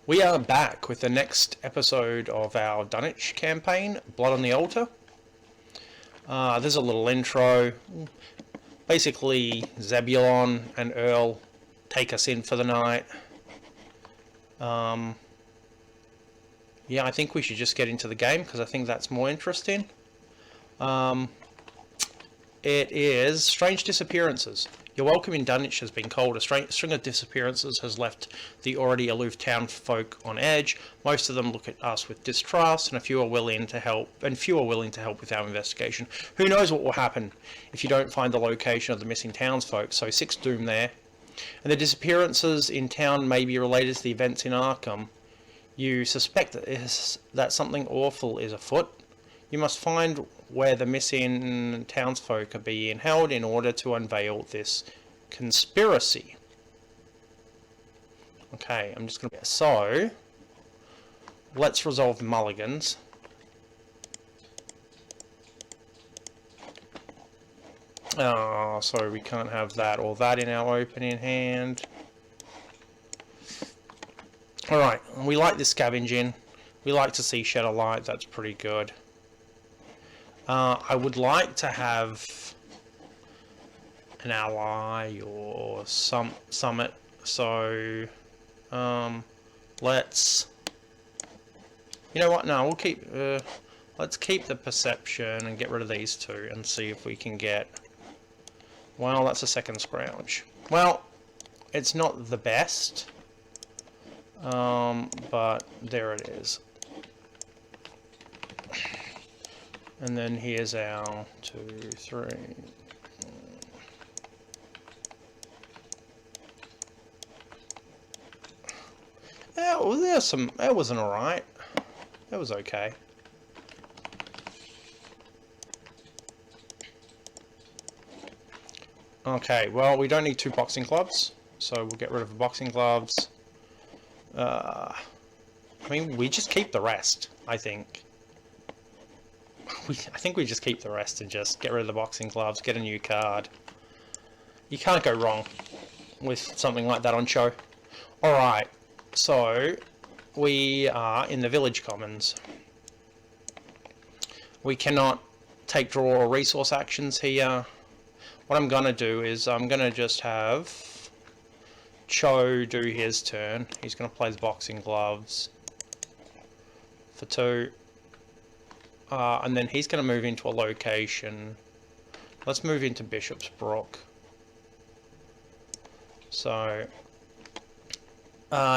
We are back with the next episode of our Dunwich campaign, Blood on the Altar. There's a little intro. Basically, Zebulon and Earl take us in for the night. Yeah, I think we should just get into the game because I think that's more interesting. It is Strange Disappearances. Your welcome in Dunwich has been cold. A string of disappearances has left the already aloof townfolk on edge. Most of them look at us with distrust, and few are willing to help with our investigation. Who knows what will happen if you don't find the location of the missing townsfolk? So 6 doom there. And the disappearances in town may be related to the events in Arkham. You suspect that something awful is afoot. You must find where the missing townsfolk are being held in order to unveil this conspiracy. Okay, I'm just going to... So, let's resolve mulligans. Oh, so we can't have that or that in our opening hand. Alright, we like the scavenging. We like to see shed of light, that's pretty good. I would like to have an ally or summit, so let's, you know what, no, we'll keep, let's keep the perception and get rid of these 2 and see if we can get, well, that's a second scrounge. Well, it's not the best, but there it is. And then here's our 2, 3. Yeah, well, there's some. That wasn't alright. That was okay. Okay, well, we don't need 2 boxing gloves, so we'll get rid of the boxing gloves. I mean, we just keep the rest, I think. I think we just keep the rest and just get rid of the boxing gloves, get a new card. You can't go wrong with something like that on Cho. Alright, so we are in the village commons. We cannot take draw or resource actions here. What I'm going to do is I'm going to just have Cho do his turn. He's going to play the boxing gloves for 2. And then he's going to move into a location. Let's move into Bishop's Brook. So,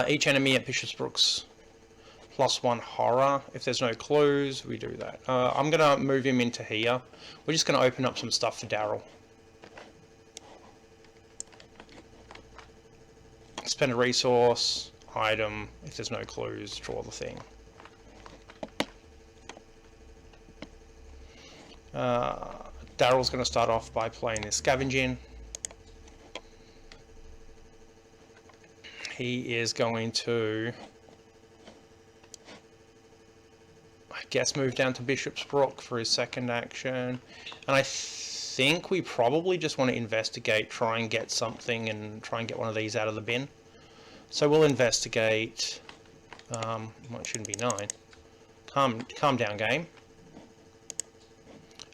each enemy at Bishop's Brook's +1 horror. If there's no clues, we do that. I'm going to move him into here. We're just going to open up some stuff for Daryl. Spend a resource, item. If there's no clues, draw the thing. Daryl's going to start off by playing his scavenging. He is going to, I guess, move down to Bishop's Brook for his second action. And I think we probably just want to investigate, try and get something, and try and get one of these out of the bin. So we'll investigate. Well, it shouldn't be 9. Calm down, game.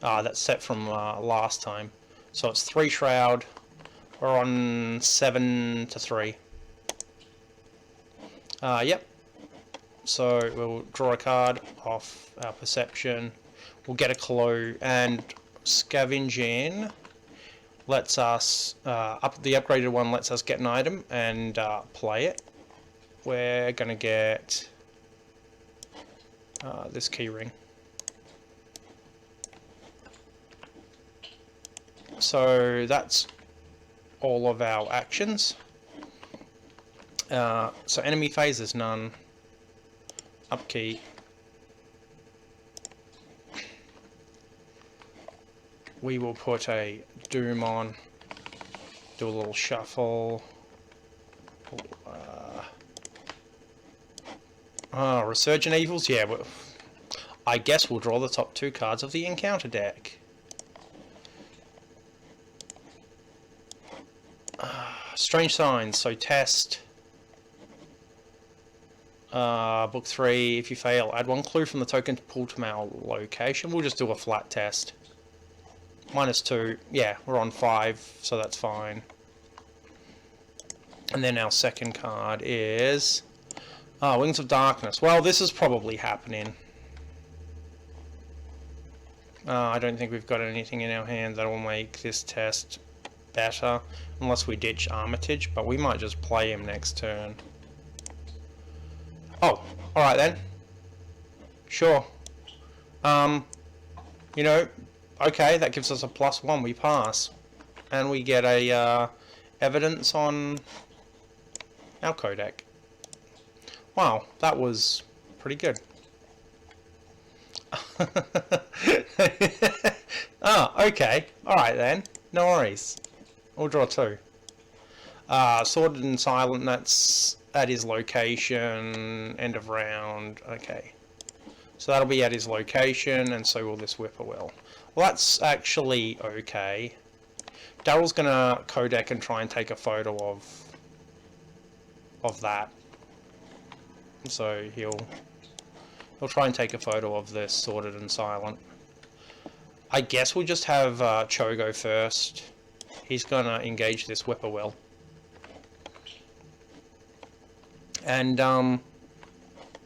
That's set from last time. So it's 3 Shroud. We're on 7 to 3. Yep. So we'll draw a card off our perception. We'll get a clue, and scavenging lets us the upgraded one lets us get an item and play it. We're gonna get this key ring. So that's all of our actions. So enemy phase is none. Upkeep. We will put a Doom on. Do a little shuffle. Resurgent Evils? Yeah, well, I guess we'll draw the top 2 cards of the encounter deck. Strange Signs, so test. Book 3, if you fail, add 1 clue from the token pool to our location. We'll just do a flat test. -2. Yeah, we're on 5, so that's fine. And then our second card is... Wings of Darkness. Well, this is probably happening. I don't think we've got anything in our hand that will make this test better. Unless we ditch Armitage, but we might just play him next turn. Oh, alright then. Sure. You know, okay, that gives us a +1, we pass. And we get a, evidence on our codec. Wow, that was pretty good. Okay, alright then, no worries. We'll draw 2. Sorted and Silent, that's at his location, end of round, okay. So that'll be at his location, and so will this Whippoorwill. Well, that's actually okay. Daryl's gonna codec and try and take a photo of that. So he'll try and take a photo of this Sorted and Silent. I guess we'll just have Cho go first. He's gonna engage this Whippoorwill. And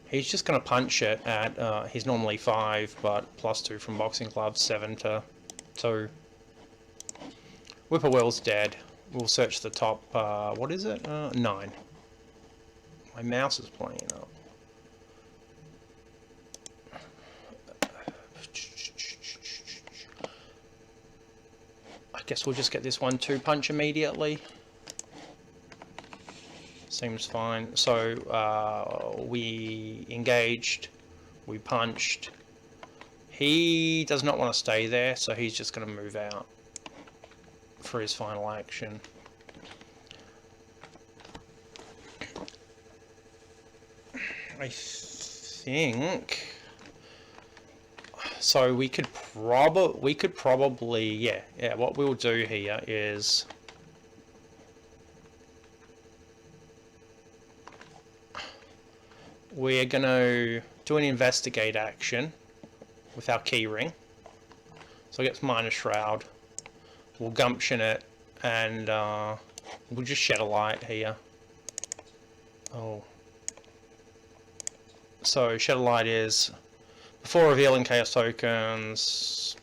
he's just gonna punch it at he's normally 5, but +2 from boxing gloves, 7 to 2. Whippoorwill's dead. We'll search the top, what is it? 9. My mouse is playing up. I guess we'll just get this 1-2 punch immediately. Seems fine. So we engaged, we punched. He does not want to stay there, so he's just going to move out for his final action. I think so. We could probably yeah. What we'll do here is we're gonna do an investigate action with our keyring. So it gets minus shroud. We'll gumption it, and we'll just shed a light here. Oh. So shed a light is before revealing chaos tokens,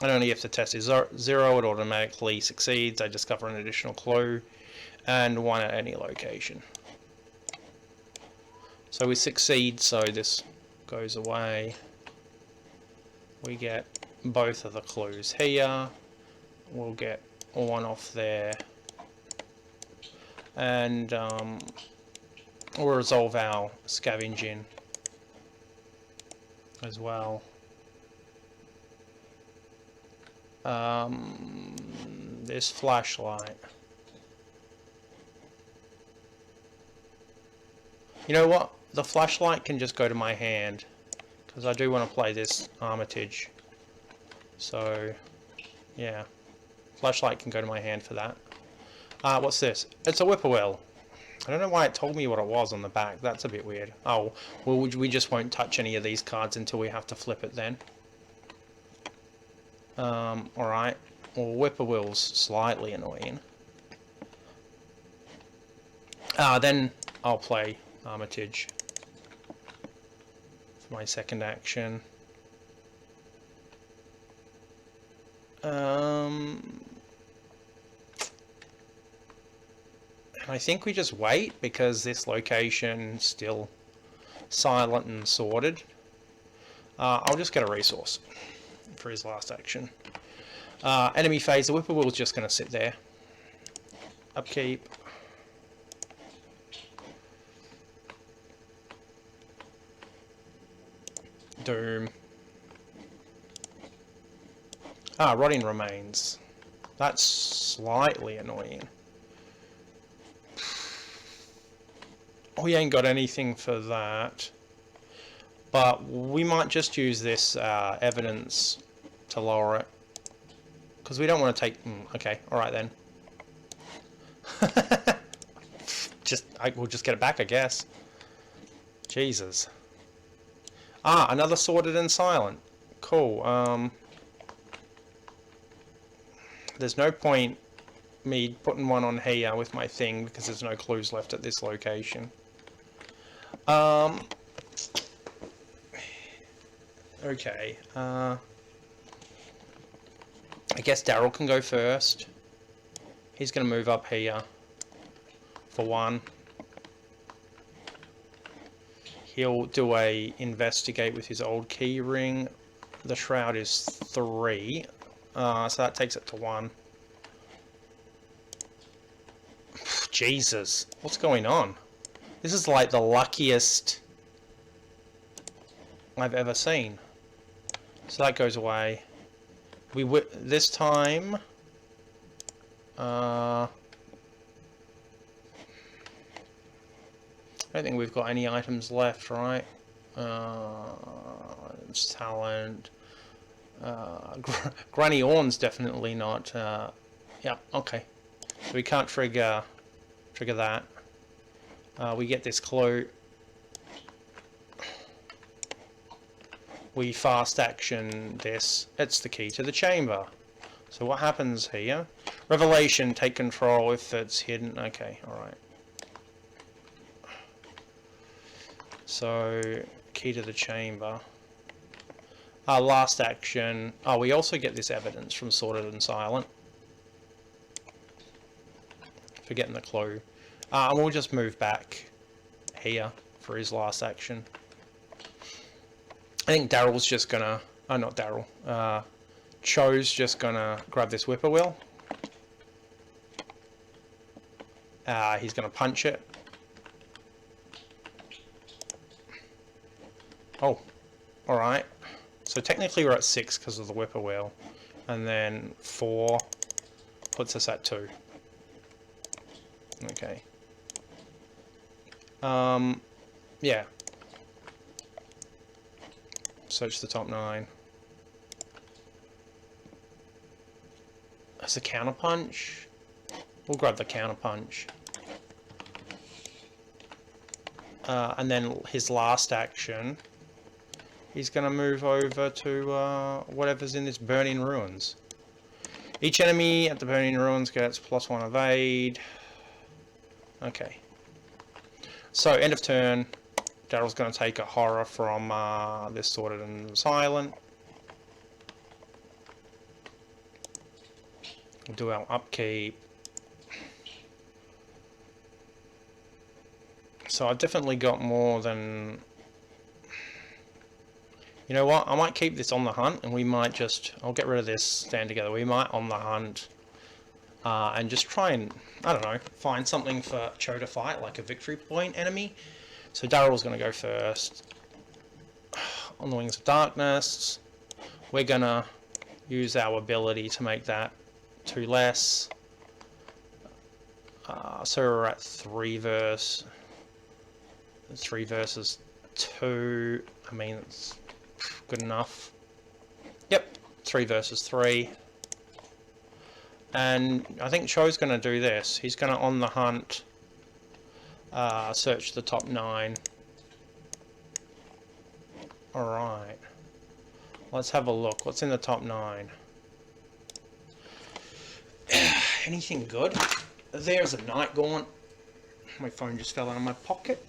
and only if the test is 0, it automatically succeeds. I discover an additional clue, and 1 at any location. So we succeed, so this goes away. We get both of the clues here. We'll get 1 off there. And we'll resolve our scavenging as well. This flashlight. You know what? The flashlight can just go to my hand, because I do want to play this Armitage. So, yeah. Flashlight can go to my hand for that. What's this? It's a Whippoorwill. I don't know why it told me what it was on the back. That's a bit weird. Oh, well, we just won't touch any of these cards until we have to flip it then. Alright. Well, Whippoorwill's slightly annoying. Then I'll play Armitage for my second action. I think we just wait, because this location's still silent and sorted. I'll just get a resource for his last action. Enemy phase, the Whippoorwill's just going to sit there. Upkeep. Doom. Rotting Remains. That's slightly annoying. We ain't got anything for that. But we might just use this evidence to lower it. Because we don't want to take... okay, alright then. We'll just get it back, I guess. Jesus. Ah, another sorted and silent. Cool. There's no point me putting one on here with my thing because there's no clues left at this location. Okay. I guess Daryl can go first. He's going to move up here for one. He'll do a investigate with his old key ring. The shroud is 3, so that takes it to 1. Jesus, what's going on? This is like the luckiest I've ever seen. So that goes away. This time. I don't think we've got any items left, right? It's talent. Granny Orn's definitely not. Yeah, okay. So we can't trigger that. We get this clue. We fast action this. It's the key to the chamber. So what happens here? Revelation, take control if it's hidden. Okay, alright. So, key to the chamber. Last action. Oh, we also get this evidence from Sorted and Silent. Forgetting the clue. And we'll just move back here for his last action. I think Daryl's just gonna... Oh, not Daryl. Cho's just gonna grab this whippoorwill. He's gonna punch it. Oh, alright. So technically we're at 6 because of the whippoorwill. And then 4 puts us at 2. Okay. Yeah. Search the top 9. That's a counterpunch. We'll grab the counterpunch. And then his last action, he's going to move over to whatever's in this Burning Ruins. Each enemy at the Burning Ruins gets +1 evade. Okay. So, end of turn. Daryl's going to take a horror from this Sorted and Silent. We'll do our upkeep. So I've definitely got more than... You know what? I might keep this on the hunt, and we might just... I'll get rid of this, stand together. We might on the hunt and just try and, I don't know, find something for Cho to fight, like a victory point enemy. So Daryl's going to go first. On the Wings of Darkness, we're going to use our ability to make that 2 less. So we're at 3 versus 2. I mean, it's good enough. Yep, 3 versus 3. And I think Cho's going to do this. He's going to, on the hunt, search the top 9. Alright. Let's have a look. What's in the top 9? Anything good? There's a Night Gaunt. My phone just fell out of my pocket.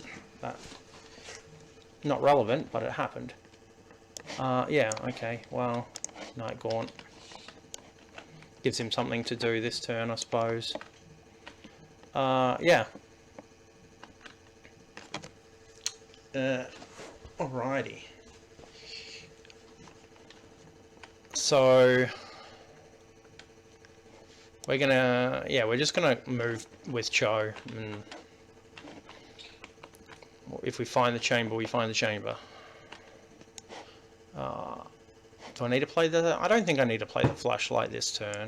Not relevant, but it happened. Yeah, okay, well, Night Gaunt. Gives him something to do this turn, I suppose. Yeah. Alrighty. So... We're gonna... Yeah, we're just gonna move with Cho, and... If we find the chamber, we find the chamber. Do I need to play the... I don't think I need to play the flashlight this turn.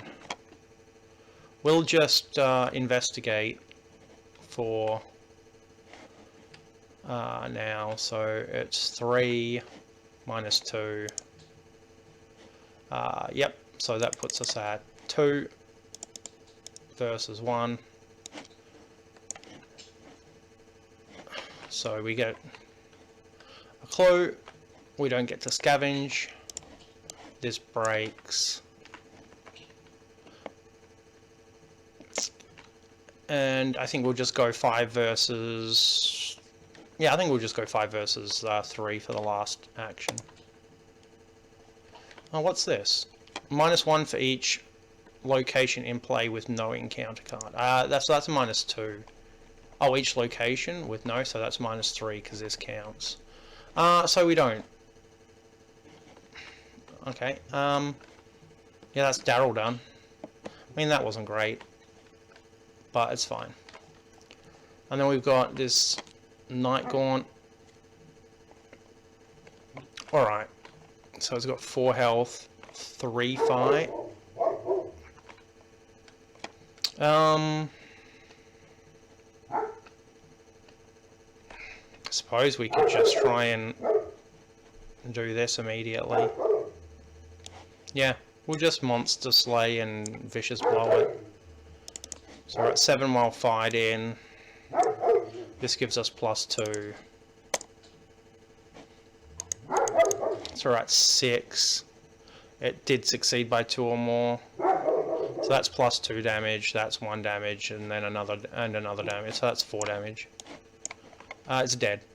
We'll just investigate for now. So it's 3 minus 2. Yep, so that puts us at 2 versus 1. So we get a clue. We don't get to scavenge. This breaks. And I think we'll just go 5 versus... Yeah, I think we'll just go 5 versus 3 for the last action. Oh, what's this? -1 for each location in play with no encounter card. That's a -2. Oh, each location with no, so that's -3 because this counts. So we don't. Okay. Yeah, that's Daryl done. I mean, that wasn't great, but it's fine. And then we've got this Night Gaunt. Alright. So it's got 4 health, 3 fight. I suppose we could just try and do this immediately. Yeah, we'll just Monster Slay and Vicious Blow it. So we're at 7 while fighting. This gives us +2. So we're at 6. It did succeed by 2 or more. So that's +2 damage, that's 1 damage, and then another damage. So that's 4 damage. It's dead.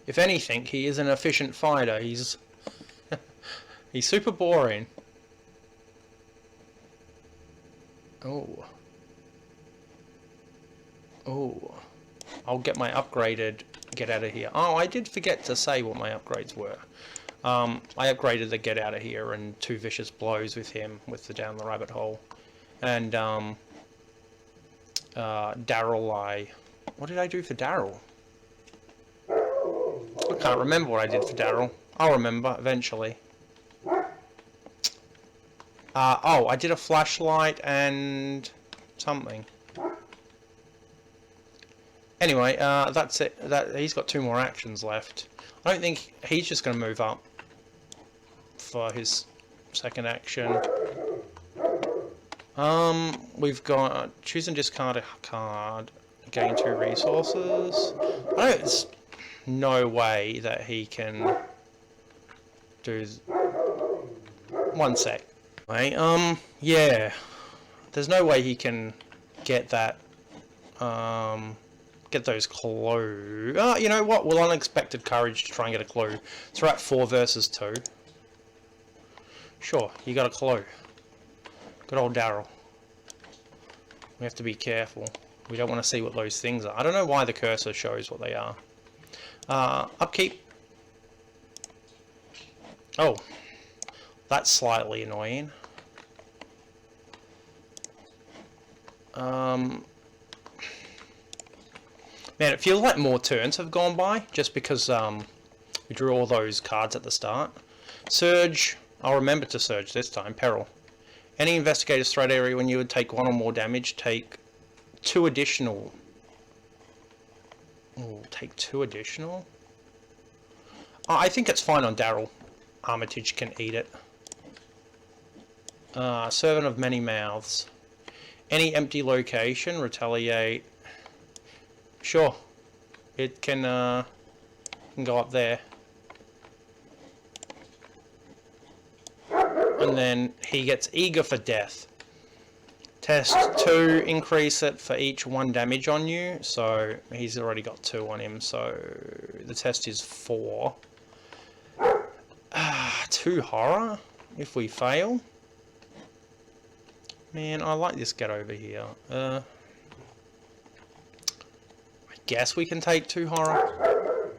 If anything, he is an efficient fighter. He's he's super boring. Oh. Oh. I'll get my upgraded get out of here. Oh, I did forget to say what my upgrades were. I upgraded the get out of here and 2 vicious blows with him with the down the rabbit hole. And Daryl, what did I do for Daryl? I can't remember what I did for Daryl. I'll remember eventually. Oh, I did a flashlight and something. Anyway, that's it. He's got 2 more actions left. I don't think he's just going to move up for his second action. We've got choose and discard a card, gain 2 resources. There's no way that he can do. One sec. Wait, yeah. There's no way he can get that. Get those clues. You know what? We'll unexpected courage to try and get a clue. So we're at 4 versus 2. Sure, you got a clue. Good old Daryl. We have to be careful. We don't want to see what those things are. I don't know why the cursor shows what they are. Upkeep. Oh. That's slightly annoying. Man, it feels like more turns have gone by, just because we drew all those cards at the start. Surge. I'll remember to surge this time. Peril. Any investigator's threat area when you would take 1 or more damage, take 2 additional. Oh, take 2 additional? Oh, I think it's fine on Daryl. Armitage can eat it. Servant of Many Mouths. Any empty location, retaliate. Sure. It can go up there. And then he gets Eager for Death. Test 2, increase it for each 1 damage on you. So he's already got 2 on him, so the test is 4. 2 horror if we fail. Man, I like this get over here. I guess we can take 2 horror.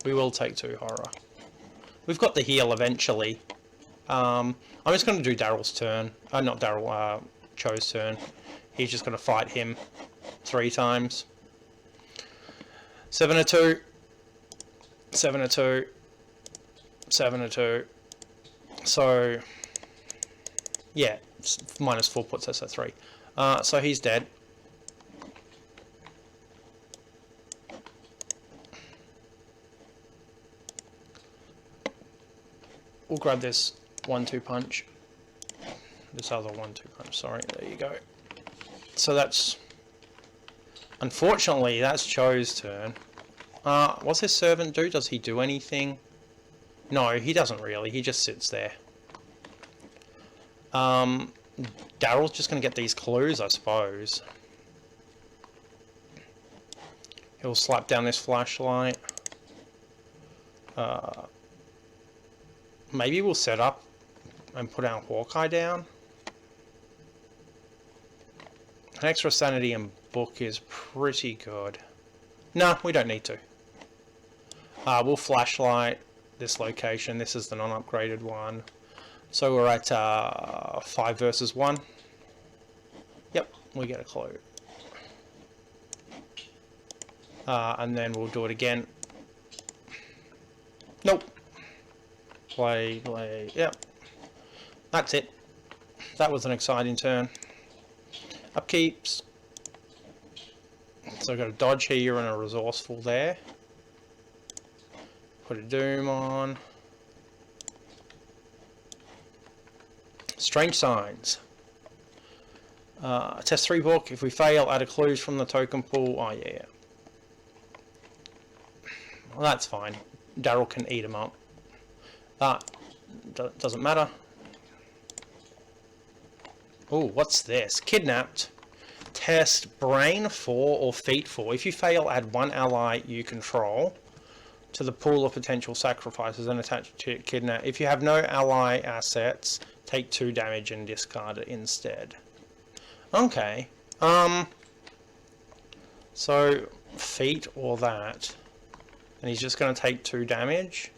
We will take 2 horror. We've got the heal eventually. I'm just going to do Daryl's turn. Not Daryl, Cho's turn. He's just going to fight him 3 times. 7 or 2. 7 or 2. 7 or 2. So, yeah, -4 puts us at 3. So he's dead. We'll grab this 1-2 punch. This other 1-2 punch, sorry, there you go. So that's Unfortunately, that's Cho's turn. What's his servant do? Does he do anything? No, he doesn't really. He just sits there. Daryl's just going to get these clues, I suppose. He'll slap down this flashlight. Maybe we'll set up and put our Hawkeye down. An extra sanity and book is pretty good. No, we don't need to. We'll flashlight this location. This is the non-upgraded one. So we're at 5 versus 1. Yep, we get a clue. And then we'll do it again. Nope. Play, yep. That's it. That was an exciting turn. Upkeeps. So I've got a dodge here and a resourceful there. Put a doom on. Strange signs. Test 3 book. If we fail, add a clues from the token pool. Oh yeah. Well, that's fine. Daryl can eat them up. That doesn't matter. Oh, what's this? Kidnapped. Test brain 4 or feet 4. If you fail, add 1 ally you control to the pool of potential sacrifices and attach to kidnap. If you have no ally assets, take 2 damage and discard it instead. Okay. So feet or that. And he's just going to take 2 damage.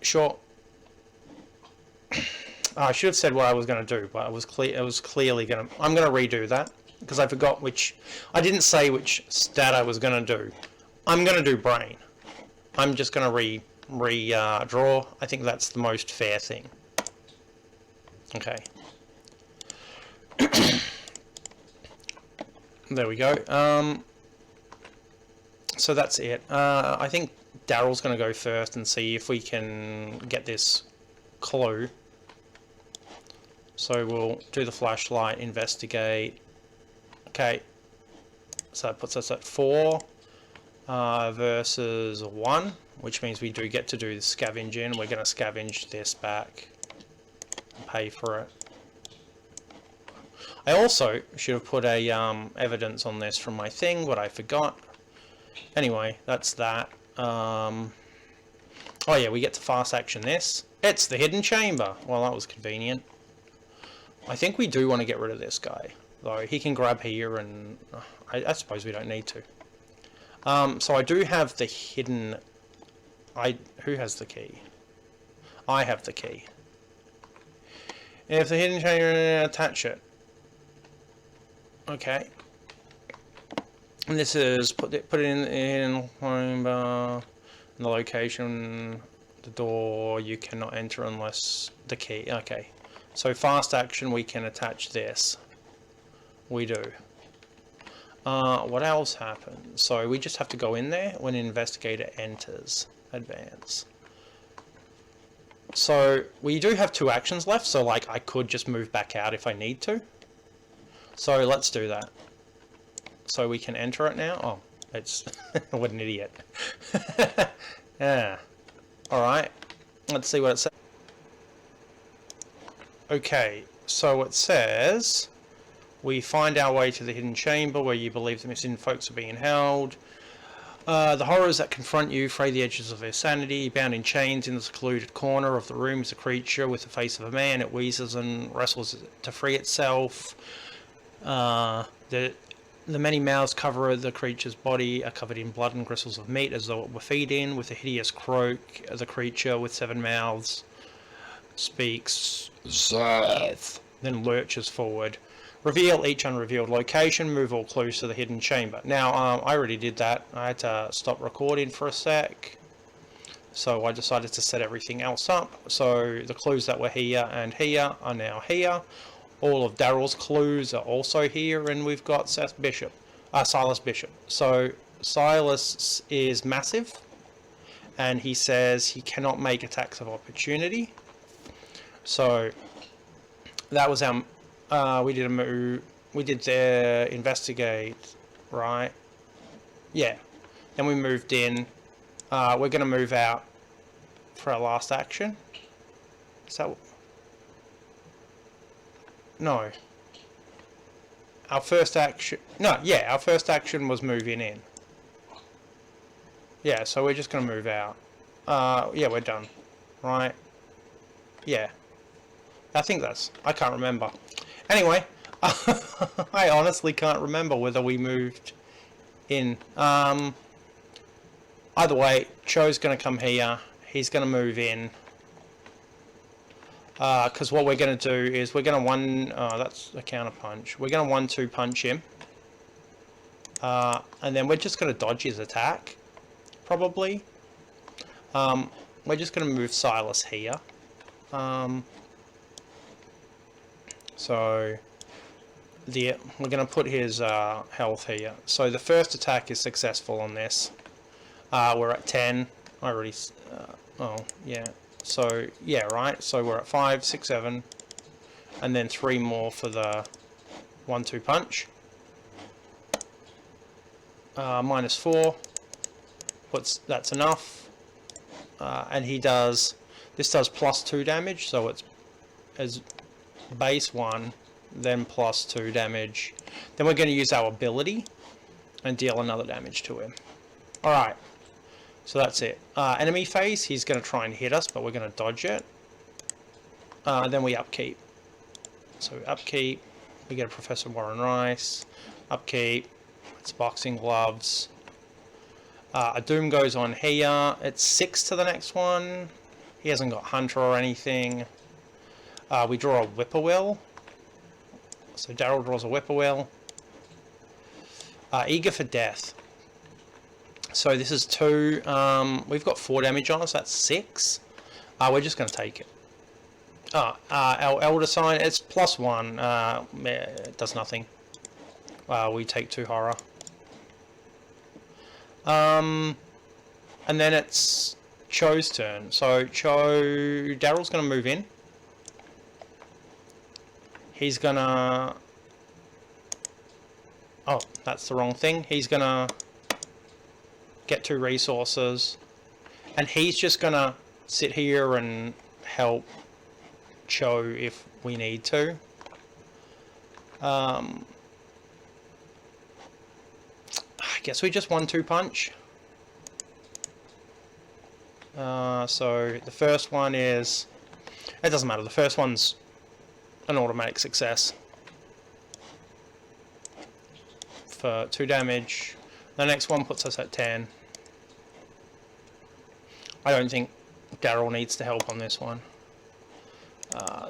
Sure. I should have said what I was going to do, but it was clearly going to... I'm going to redo that, because I forgot which... I didn't say which stat I was going to do. I'm going to do brain. I'm just going to redraw. I think that's the most fair thing. Okay. There we go. So that's it. I think Daryl's going to go first and see if we can get this clue. So we'll do the flashlight, investigate. Okay. So that puts us at 4 versus 1, which means we do get to do the scavenging. We're going to scavenge this back and pay for it. I also should have put a evidence on this from my thing, but I forgot. Anyway, that's that. Oh yeah, we get to fast action this. It's the hidden chamber. Well, that was convenient. I think we do want to get rid of this guy, though. He can grab here, and I suppose we don't need to. So I do have the hidden... Who has the key? I have the key. If the hidden chamber, attach it. Okay. And this is put it in chamber, the location, the door you cannot enter unless the key. Okay. So fast action, we can attach this. We do. What else happens? So we just have to go in there when investigator enters. Advance. So we do have 2 actions left, so like I could just move back out if I need to. So let's do that. So we can enter it now. Oh, it's... what an idiot. Yeah. Alright. Let's see what it says. Okay, so it says... We find our way to the hidden chamber where you believe the missing folks are being held. The horrors that confront you fray the edges of their sanity. Bound in chains in the secluded corner of the room is a creature with the face of a man. It wheezes and wrestles to free itself. The many mouths cover the creature's body are covered in blood and gristles of meat as though it were feeding. With a hideous croak, the creature with 7 mouths speaks, Seth, then lurches forward. Reveal each unrevealed location, move all clues to the hidden chamber. Now, I already did that. I had to stop recording for a sec. So I decided to set everything else up. So the clues that were here and here are now here. All of Daryl's clues are also here, and we've got Silas Bishop. So Silas is massive, and he says he cannot make attacks of opportunity. So that was our we did a move. We did the investigate, right? Yeah. Then we moved in. We're going to move out for our last action. So, no. Our first action. No, yeah, our first action was moving in. Yeah, so we're just going to move out. Yeah, we're done. Right? Yeah. I think that's... I can't remember. Anyway, I honestly can't remember whether we moved in. Either way, Cho's going to come here. He's going to move in. Because what we're going to do is we're going to that's a counter punch. We're going to 1-2 punch him. And then we're just going to dodge his attack. Probably. We're just going to move Silas here. So we're going to put his health here. So the first attack is successful on this. We're at 10. I already... oh, yeah. So, yeah, right. So we're at 5, 6, 7. And then 3 more for the 1-2 punch. -4. That's enough. And he does... This does +2 damage, so it's as base 1, then +2 damage. Then we're going to use our ability and deal another damage to him. Alright. So that's it. Enemy phase, he's going to try and hit us, but we're going to dodge it. Then we upkeep. So upkeep, we get a Professor Warren Rice. Upkeep, it's boxing gloves. A Doom goes on here. It's 6 to the next one. He hasn't got Hunter or anything. We draw a Whippoorwill. So Daryl draws a Whippoorwill. Eager for Death. So this is 2. We've got 4 damage on us. That's 6. We're just going to take it. Our Elder Sign, it's +1. It does nothing. We take 2 horror. And then it's Cho's turn. So Daryl's going to move in. He's going to... Oh, that's the wrong thing. He's going to get 2 resources. And he's just going to sit here and help Cho if we need to. I guess we just 1-2 punch. So the first one is... It doesn't matter. The first one's an automatic success. For 2 damage. The next one puts us at 10. I don't think Daryl needs to help on this one.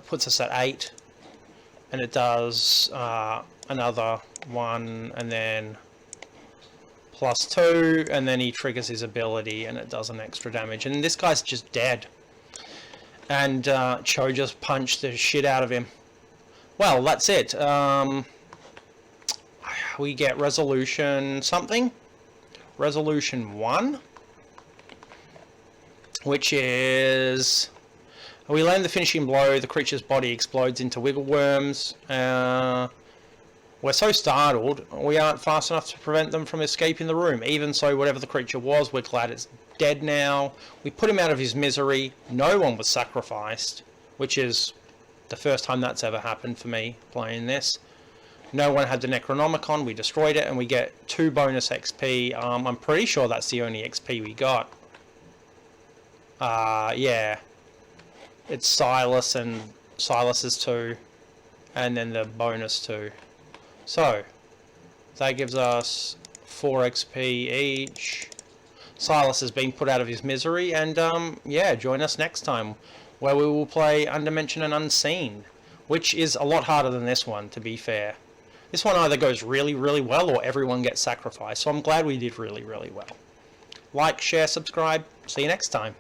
Puts us at 8. And it does another 1 and then +2, and then he triggers his ability and it does an extra damage. And this guy's just dead. And Cho just punched the shit out of him. Well, that's it. We get resolution something. Resolution 1. Which is... We land the finishing blow, the creature's body explodes into wiggle worms. We're so startled, we aren't fast enough to prevent them from escaping the room. Even so, whatever the creature was, we're glad it's dead now. We put him out of his misery. No one was sacrificed, which is the first time that's ever happened for me playing this. No one had the Necronomicon, we destroyed it, and we get 2 bonus XP. I'm pretty sure that's the only XP we got. Yeah. It's Silas, and Silas is 2, and then the bonus 2. So, that gives us 4 XP each. Silas has been put out of his misery, and yeah, join us next time, where we will play Undimension and Unseen, which is a lot harder than this one, to be fair. This one either goes really, really well, or everyone gets sacrificed, so I'm glad we did really, really well. Like, share, subscribe. See you next time.